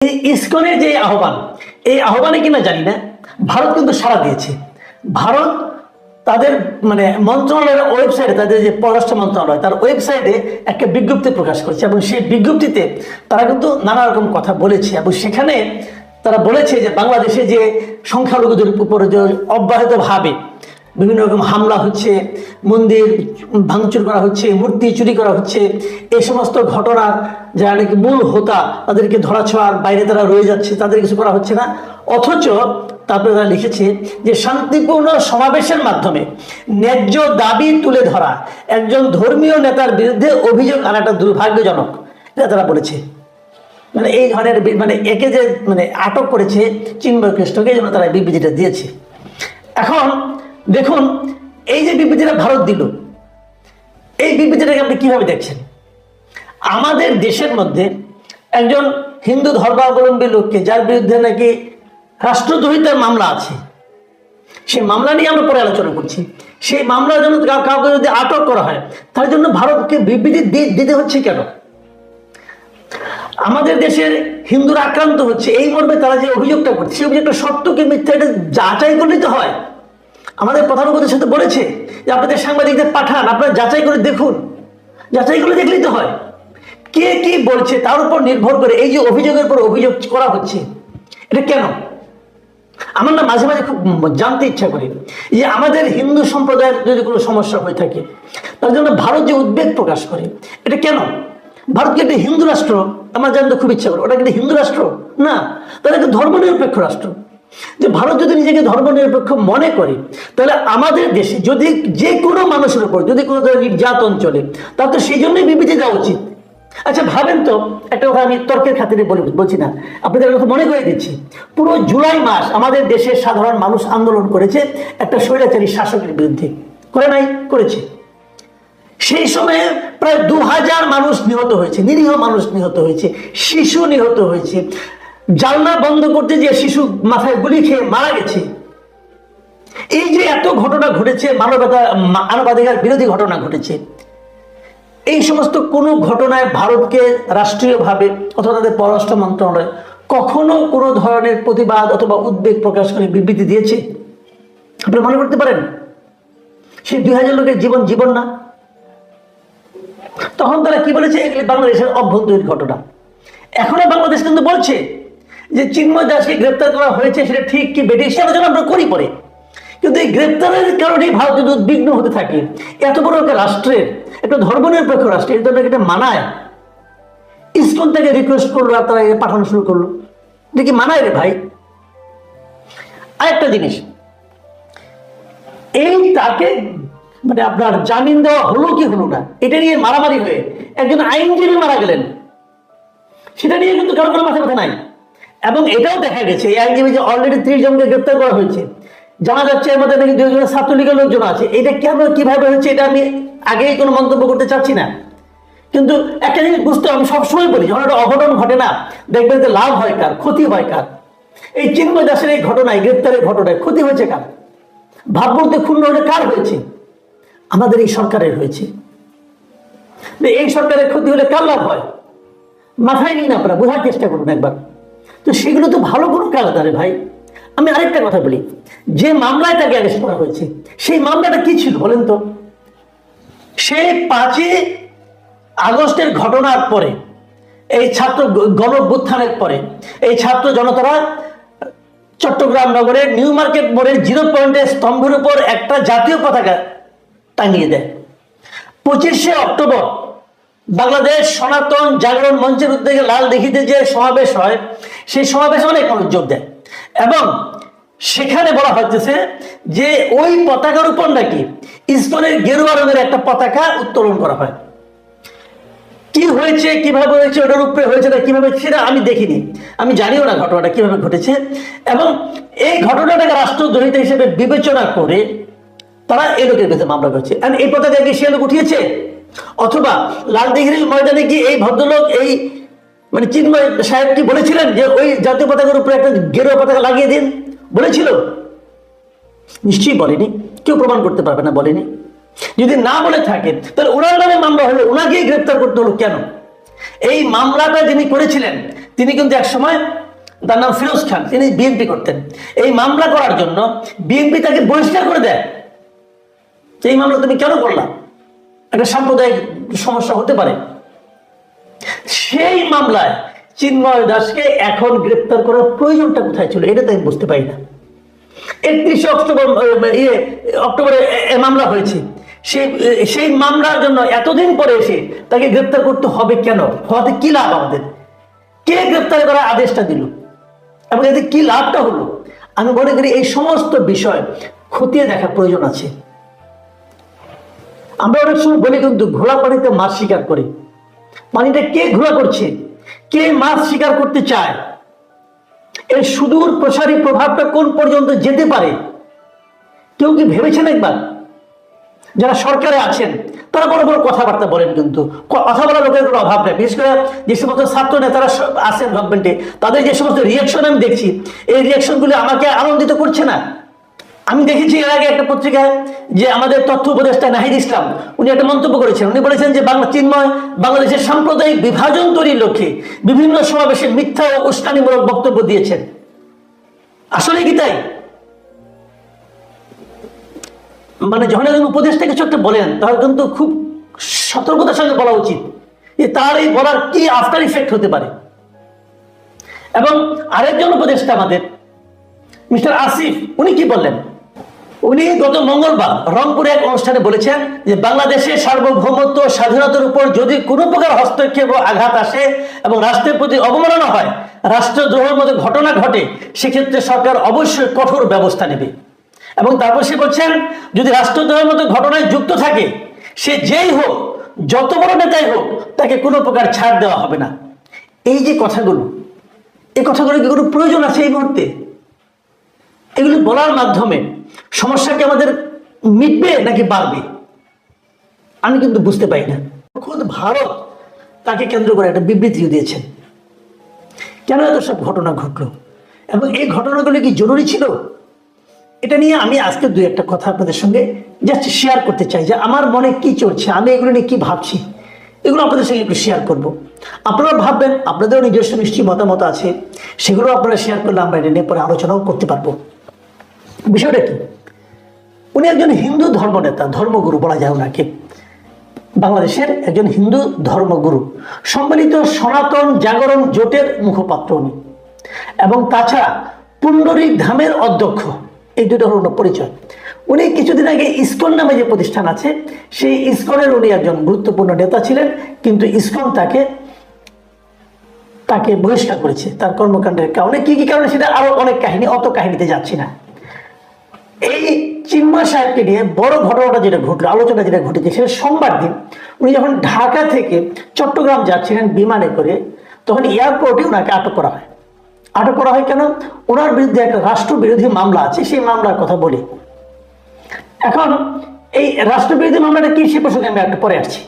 এই ইসকনের যে আহ্বান, এই আহ্বানে কিনা জানি না, ভারত কিন্তু সাড়া দিয়েছে। ভারত তাদের মন্ত্রণালয়ের ওয়েবসাইটে, তাদের যে পররাষ্ট্র মন্ত্রণালয় তার ওয়েবসাইটে একটা বিজ্ঞপ্তি প্রকাশ করেছে এবং সেই বিজ্ঞপ্তিতে তারা কিন্তু নানা রকম কথা বলেছে এবং সেখানে তারা বলেছে যে বাংলাদেশে যে সংখ্যালঘুদের উপরে যে অব্যাহতভাবে বিভিন্ন রকম হামলা হচ্ছে, মন্দির ভাঙচুর করা হচ্ছে, মূর্তি চুরি করা হচ্ছে, এই সমস্ত ঘটনা যারা নাকি মূল হোতা তাদেরকে ধরাছোঁয়ার বাইরে তারা রয়ে যাচ্ছে, তাদের কিছু করা হচ্ছে না। অথচ তারপরে তারা লিখেছে যে শান্তিপূর্ণ সমাবেশের মাধ্যমে ন্যায্য দাবি তুলে ধরা একজন ধর্মীয় নেতার বিরুদ্ধে অভিযোগ আনাটা দুর্ভাগ্যজনক, এটা তারা বলেছে। এই ধরনের একে যে আটক করেছে চিন্ময় কৃষ্ণকে, এই জন্য তারা বিবৃতিটা দিয়েছে। এখন দেখুন, এই যে বিবৃতিটা ভারত দিল, এই বিবৃতিটাকে আপনি কিভাবে দেখছেন? আমাদের দেশের মধ্যে একজন হিন্দু ধর্মাবলম্বী লোককে, যার বিরুদ্ধে নাকি রাষ্ট্রদ্রোহিতার মামলা আছে, সেই মামলা নিয়ে আমরা পরে আলোচনা করছি, সেই মামলার জন্য কাউকে যদি আটক করা হয়, তার জন্য ভারতকে বিবৃতি দিতে হচ্ছে কেন? আমাদের দেশের হিন্দুরা আক্রান্ত হচ্ছে, এই মর্মে তারা যে অভিযোগটা করছে, সেই অভিযোগটা সত্য কি মিথ্যা এটা যাচাই করে নিতে হয়। আমাদের প্রধান উপদেষ্টা সাথে বলেছে যে আপনাদের সাংবাদিকদের পাঠান, আপনারা যাচাই করে দেখুন, যাচাই করে দেখলেই তো হয়। কে কি বলছে তার উপর নির্ভর করে এই যে অভিযোগের উপর অভিযোগ করা হচ্ছে, এটা কেন? আমার না মাঝে মাঝে খুব জানতে ইচ্ছা করে যে আমাদের হিন্দু সম্প্রদায়ের যদি কোনো সমস্যা হয়ে থাকে, তার জন্য ভারত যে উদ্বেগ প্রকাশ করে, এটা কেন? ভারতকে একটা হিন্দু রাষ্ট্র আমার জানতে খুব ইচ্ছা করে, ওটা কিন্তু হিন্দু রাষ্ট্র না, তাহলে একটা ধর্মনিরপেক্ষ রাষ্ট্র। যে ভারত যদি নিজেকে ধর্মনিরপেক্ষ মনে করে, তাহলে আমাদের দেশে যদি যে কোনো মানুষের উপর যদি কোনো ধরনের নির্যাতন চলে, তাহলে তো সেই জন্যই বিবৃতি দেওয়া উচিত। আচ্ছা ভাবেন তো, একটা কথা আমি তর্কের খাতিরে বলছি না, আপনাদের কথা মনে করে দিচ্ছি, পুরো জুলাই মাস আমাদের দেশের সাধারণ মানুষ আন্দোলন করেছে একটা স্বৈরাচারী শাসকের বিরুদ্ধে, করে নাই? করেছে। সেই সময়ে প্রায় 2000 মানুষ নিহত হয়েছে, নিরীহ মানুষ নিহত হয়েছে, শিশু নিহত হয়েছে, জানলা বন্ধ করতে যে শিশু মাথায় গুলি খেয়ে মারা গেছে। এই যে এত ঘটনা ঘটেছে, মানবাধিকার বিরোধী ঘটনা ঘটেছে, এই সমস্ত কোনো ঘটনায় ভারতকে রাষ্ট্রীয়ভাবে অথবা তাদের পররাষ্ট্র মন্ত্রণালয় কখনো কোনো ধরনের প্রতিবাদ অথবা উদ্বেগ প্রকাশ করে বিবৃতি দিয়েছে? আপনি মনে করতে পারেন? সেই 2000 লোকের জীবন না? তখন তারা কি বলেছে? এগুলি বাংলাদেশের অভ্যন্তরীণ ঘটনা। এখনো বাংলাদেশ কিন্তু বলছে যে চিন্ময় দাসকে গ্রেপ্তার করা হয়েছে, সেটা ঠিক কি বেঠিক সে আলোচনা আমরা করি পরে, কিন্তু এই গ্রেপ্তারের কারণেই ভারত যদি উদ্বিগ্ন হতে থাকে, এত বড় একটা রাষ্ট্রের, একটা ধর্মনিরপেক্ষ রাষ্ট্রের, এই ধরনের এটা মানায়? ইসকন থেকে রিকোয়েস্ট করলো আর তারা পাঠানো শুরু করলো, এটা কি মানায় রে ভাই? আরেকটা জিনিস, এই তাকে আপনার জামিন দেওয়া হলো কি হলো না, এটা নিয়ে মারামারি হয়ে একজন আইনজীবী মারা গেলেন, সেটা নিয়ে কিন্তু কারো কোনো মাথা ব্যথা নাই। এবং এটাও দেখা গেছে এই আইনজীবী যে অলরেডি 30 জনকে গ্রেপ্তার করা হয়েছে, জানা যাচ্ছে এর মধ্যে নাকি 2 জন ছাত্রলীগের লোকজন আছে। এটা কেন কিভাবে হয়েছে এটা আমি আগেই কোনো মন্তব্য করতে চাচ্ছি না, কিন্তু একটা জিনিস বুঝতে আমি সবসময় বলি, যখন একটা অঘটন ঘটে না, দেখবেন যে লাভ হয় কার, ক্ষতি হয় কার? এই চিন্ময় দাসের এই ঘটনায়, গ্রেপ্তারের ঘটনায় ক্ষতি হয়েছে কার? ভাব বলতে ক্ষুণ্ণ হলে কার হয়েছে? আমাদের এই সরকারের হয়েছে। এই সরকারের ক্ষতি হলে কার লাভ হয়? মাথায় নিন, আপনারা বোঝার চেষ্টা করুন একবার। তো সেগুলো তো ভালো কোনো কাজ না ভাই। আমি আরেকটা কথা বলি, যে মামলায় তাকে অ্যারেস্ট করা হয়েছে, সেই মামলাটা কি ছিল বলেন তো? সে 5 আগস্টের ঘটনার পরে, এই ছাত্র গণঅভ্যুত্থানের পরে এই ছাত্র জনতারা চট্টগ্রাম নগরের নিউ মার্কেট মোড়ের 0 পয়েন্টের স্তম্ভের উপর একটা জাতীয় পতাকা টাঙিয়ে দেয়। 25শে অক্টোবর বাংলাদেশ সনাতন জাগরণ মঞ্চের উদ্যোগে লাল দিঘিতে যে সমাবেশ হয়, সেই সমাবেশে অনেক মানুষ যোগ দেয় এবং সেখানে বলা হচ্ছে যে ওই পতাকার উপর নাকি ইসকনের গেরুয়া রঙের একটা পতাকা উত্তোলন করা হয়। কি হয়েছে, কিভাবে হয়েছে, ওটার উপরে হয়েছে না কিভাবে, সেটা আমি দেখিনি, আমি জানিও না ঘটনাটা কিভাবে ঘটেছে। এবং এই ঘটনাটাকে রাষ্ট্রদ্রোহিতা হিসেবে বিবেচনা করে তারা এই লোকের বিরুদ্ধে মামলা করছে। এই পতাকা কি সে লোক উঠিয়েছে? অথবা লালদিঘির ময়দানে কি এই ভদ্রলোক, এই চিন্ময় সাহেব কি বলেছিলেন যে ওই জাতীয় পতাকার উপরে একটা গেরুয়া পতাকা লাগিয়ে দিন? বলেছিল? নিশ্চয়ই বলেনি, কেউ প্রমাণ করতে পারবে না বলেনি। যদি না বলে থাকে তাহলে ওনার নামে মামলা হলো, ওনাকেই গ্রেপ্তার করতে হলো কেন? এই মামলাটা যিনি করেছিলেন তিনি কিন্তু এক সময়, তার নাম ফিরোজ খান, তিনি বিএনপি করতেন। এই মামলা করার জন্য বিএনপি তাকে বহিষ্কার করে দেয়। এই মামলা তুমি কেন করলা? একটা সাম্প্রদায়িক সমস্যা হতে পারে। সেই মামলায় চিন্ময় দাসকে এখন গ্রেপ্তার করার প্রয়োজনটা কোথায় ছিল, এটা তো আমি বুঝতে পারি না। 31 অক্টোবরে মামলা হয়েছে, সেই মামলার জন্য এতদিন পরে এসে তাকে গ্রেপ্তার করতে হবে কেন? হওয়াতে কি লাভ আমাদের? কে গ্রেপ্তার করার আদেশটা দিল এবং এতে কি লাভটা হলো? আমি মনে করি এই সমস্ত বিষয় খতিয়ে দেখার প্রয়োজন আছে। আমরা অনেক সময় বলি কিন্তু ঘোড়া পানিতে মাছ শিকার করে, পানিটা কে ঘোড়া করছে, কে মাছ শিকার করতে চায়, এর সুদূর প্রসারী প্রভাবটা কোন পর্যন্ত যেতে পারে কেউ কি ভেবেছেন একবার? যারা সরকারে আছেন তারা বড় বড় কথাবার্তা বলেন, কিন্তু কথা বলার লোকের কোনো অভাব নেই। বিশেষ করে যে সমস্ত ছাত্র নেতারা আছেন গভর্নমেন্টে, তাদের যে সমস্ত রিয়াকশন আমি দেখছি, এই রিয়াকশনগুলি আমাকে আনন্দিত করছে না। আমি দেখেছি এর আগে একটা পত্রিকায় যে আমাদের তথ্য উপদেষ্টা নাহিদ ইসলাম, উনি একটা মন্তব্য করেছেন। উনি বলেছেন যে চিন্ময় বাংলাদেশের সাম্প্রদায়িক বিভাজন তৈরির লক্ষ্যে বিভিন্ন সমাবেশে মিথ্যা ও উস্কানিমূলক বক্তব্য দিয়েছেন। আসলে কি তাই? মানে যখন একজন উপদেষ্টা কিছু একটা বলেন, তাহলে কিন্তু খুব সতর্কতার সঙ্গে বলা উচিত যে তার এই বলার কি আফটার ইফেক্ট হতে পারে। এবং আরেকজন উপদেষ্টা আমাদের মিস্টার আসিফ, উনি কি বললেন? উনি গত মঙ্গলবার রংপুরে এক অনুষ্ঠানে বলেছেন যে বাংলাদেশের সার্বভৌমত্ব স্বাধীনতার উপর যদি কোনো প্রকার হস্তক্ষেপ ও আঘাত আসে এবং রাষ্ট্রের প্রতি অবমাননা হয়, রাষ্ট্রদ্রোহের মতো ঘটনা ঘটে, সেক্ষেত্রে সরকার অবশ্যই কঠোর ব্যবস্থা নেবে। এবং তারপর সে বলছেন, যদি রাষ্ট্রদ্রোহের মতো ঘটনায় যুক্ত থাকে, সে যেই হোক, যত বড় নেতাই হোক, তাকে কোনো প্রকার ছাড় দেওয়া হবে না। এই যে কথাগুলো, এই কথাগুলো কি কোনো প্রয়োজন আছে এই মুহূর্তে? এগুলো বলার মাধ্যমে সমস্যা কি আমাদের মিটবে নাকি বাড়বে? আমি কিন্তু বুঝতে পারি না। খুদ ভারত তাকে কেন্দ্র করে একটা বিবৃতিও দিয়েছেন। কেন এত সব ঘটনা ঘটলো এবং এই ঘটনাগুলো কি জরুরি ছিল? এটা নিয়ে আমি আজকে দুই একটা কথা আপনাদের সঙ্গে জাস্ট শেয়ার করতে চাই, যে আমার মনে কি চলছে, আমি এগুলো নিয়ে কি ভাবছি, এগুলো আপনাদের সঙ্গে একটু শেয়ার করব। আপনারা ভাববেন, আপনাদেরও নিজস্ব নিশ্চয়ই মতামত আছে, সেগুলো আপনারা শেয়ার করলে আমরা এটা নিয়ে পরে আলোচনাও করতে পারবো। বিষয়টা কি? উনি একজন হিন্দু ধর্মনেতা, ধর্মগুরু বলা যায় ওনাকে, বাংলাদেশের একজন হিন্দু ধর্মগুরু, সম্মিলিত সনাতন জাগরণ জোটের মুখপাত্র উনি, এবং তাছাড়া পুণ্ডরিক ধামের অধ্যক্ষ। এই দুটো হল পরিচয়। উনি কিছুদিন আগে ইসকন নামে যে প্রতিষ্ঠান আছে, সেই ইসকনের উনি একজন গুরুত্বপূর্ণ নেতা ছিলেন, কিন্তু ইসকন তাকে বহিষ্কার করেছে তার কর্মকাণ্ডের কারণে। কি কি কারণে সেটা আরো অনেক কাহিনী, অত কাহিনীতে যাচ্ছি না। এই চিন্ময় সাহেবকে নিয়ে বড় ঘটনাটা যেটা ঘটলো, আলোচনা যেটা ঘটেছে, সেটা সোমবার দিন উনি যখন ঢাকা থেকে চট্টগ্রাম যাচ্ছিলেন বিমানে করে, তখন এয়ারপোর্টে ওনাকে আটক করা হয়। আটক করা হয় কেন? ওনার বিরুদ্ধে একটা রাষ্ট্রবিরোধী মামলা আছে, সেই মামলার কথা বলি। এখন এই রাষ্ট্রবিরোধী মামলাটা কি, সে প্রসঙ্গে আমি একটু পরে আসছি।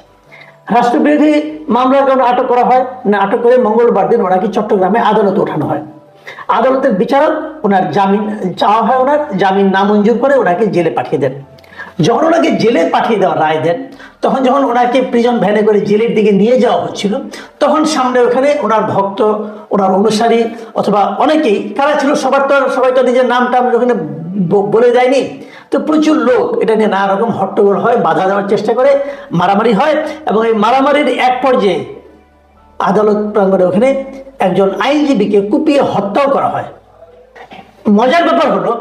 রাষ্ট্রবিরোধী মামলার কারণে আটক করা হয় না, আটক করে মঙ্গলবার দিন ওনাকে চট্টগ্রামে আদালতে ওঠানো হয়। আদালতের বিচারক ওনার জামিন চাওয়া হয়, ওনার জামিন নামঞ্জুর করে ওনাকে জেলে পাঠিয়ে দেন। যখন ওনাকে জেলে পাঠিয়ে দেওয়ার রায় দেন, তখন যখন ওনাকে প্রিজন ভ্যানে করে জেলের দিকে নিয়ে যাওয়া হচ্ছিল, তখন সামনে ওখানে ওনার ভক্ত, ওনার অনুসারী অথবা অনেকেই কারা ছিল, সবাই তো নিজের নামটা ওখানে বলে দেয়নি, তো প্রচুর লোক এটা নিয়ে নানা রকম হট্টগোল হয়, বাধা দেওয়ার চেষ্টা করে, মারামারি হয়। এবং এই মারামারির এক পর্যায়ে আদালত প্রাঙ্গণে ওখানে একজন আইনজীবীকে কুপিয়ে হত্যাও করা হয়। মজার ব্যাপার হলো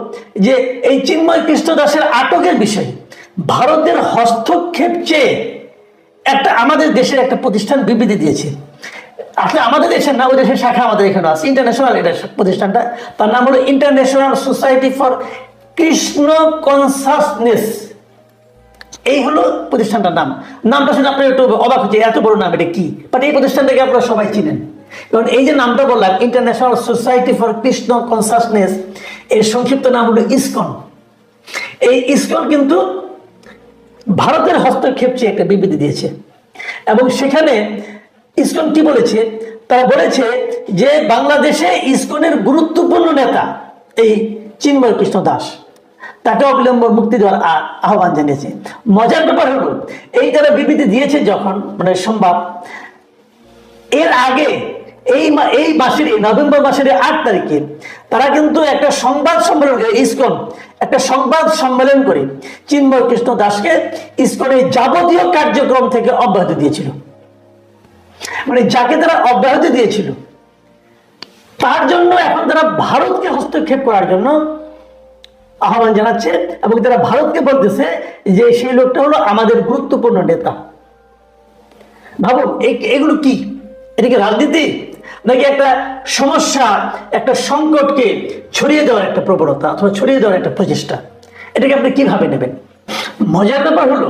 যে এই চিন্ময় কৃষ্ণ দাসের আটকের বিষয়ে ভারতের হস্তক্ষেপ চেয়ে আমাদের দেশের একটা প্রতিষ্ঠান বিবৃতি দিয়েছে। আসলে আমাদের দেশের না, ওই দেশের শাখা আমাদের এখানে আছে, ইন্টারন্যাশনাল এটা প্রতিষ্ঠানটা, তার নাম হলো international society for Krishna consciousness. এই হলো প্রতিষ্ঠানটার নাম। নামটা শুনে আপনার একটু অবাক হচ্ছে, এত বড় নাম, এটা কি? বাট এই প্রতিষ্ঠানটাকে আপনারা সবাই চিনেন, কারণ এই যে নামটা বললাম, international society for Krishna consciousness, এর সংক্ষিপ্ত নাম হলো ইসকন। এই ইসকন কিন্তু ভারতের হস্তক্ষেপ চেয়ে একটা বিবৃতি দিয়েছে, এবং সেখানে ইসকন কি বলেছে? তারা বলেছে যে বাংলাদেশে ইসকনের গুরুত্বপূর্ণ নেতা এই চিন্ময় কৃষ্ণ দাস, তাকে অবিলম্বে মুক্তি দেওয়ার আহ্বান জানিয়েছে। মজার ব্যাপার হলো এই তারা বিবৃতি দিয়েছে যখন, মানে সোমবার, এর আগে এই মাসের নভেম্বর মাসের 8 তারিখে তারা কিন্তু একটা সংবাদ সম্মেলন করে, ইসকন একটা সংবাদ সম্মেলন করে চিন্ময় কৃষ্ণ দাসকে ইসকনের যাবতীয় কার্যক্রম থেকে অব্যাহতি দিয়েছিল। মানে যাকে তারা অব্যাহতি দিয়েছিল তার জন্য এখন তারা ভারতকে হস্তক্ষেপ করার জন্য আহ্বান জানাচ্ছে, এবং তারা ভারতকে বলতেছে যে সেই লোকটা হলো আমাদের গুরুত্বপূর্ণ নেতা। ভাবুন এগুলো কি? এটা কি রাজনীতি, নাকি একটা সমস্যা, একটা সংকটকে ছড়িয়ে দেওয়ার একটা প্রবণতা অথবা ছড়িয়ে দেওয়ার একটা প্রচেষ্টা? এটাকে আপনি কিভাবে নেবেন? মজার ব্যাপার হলো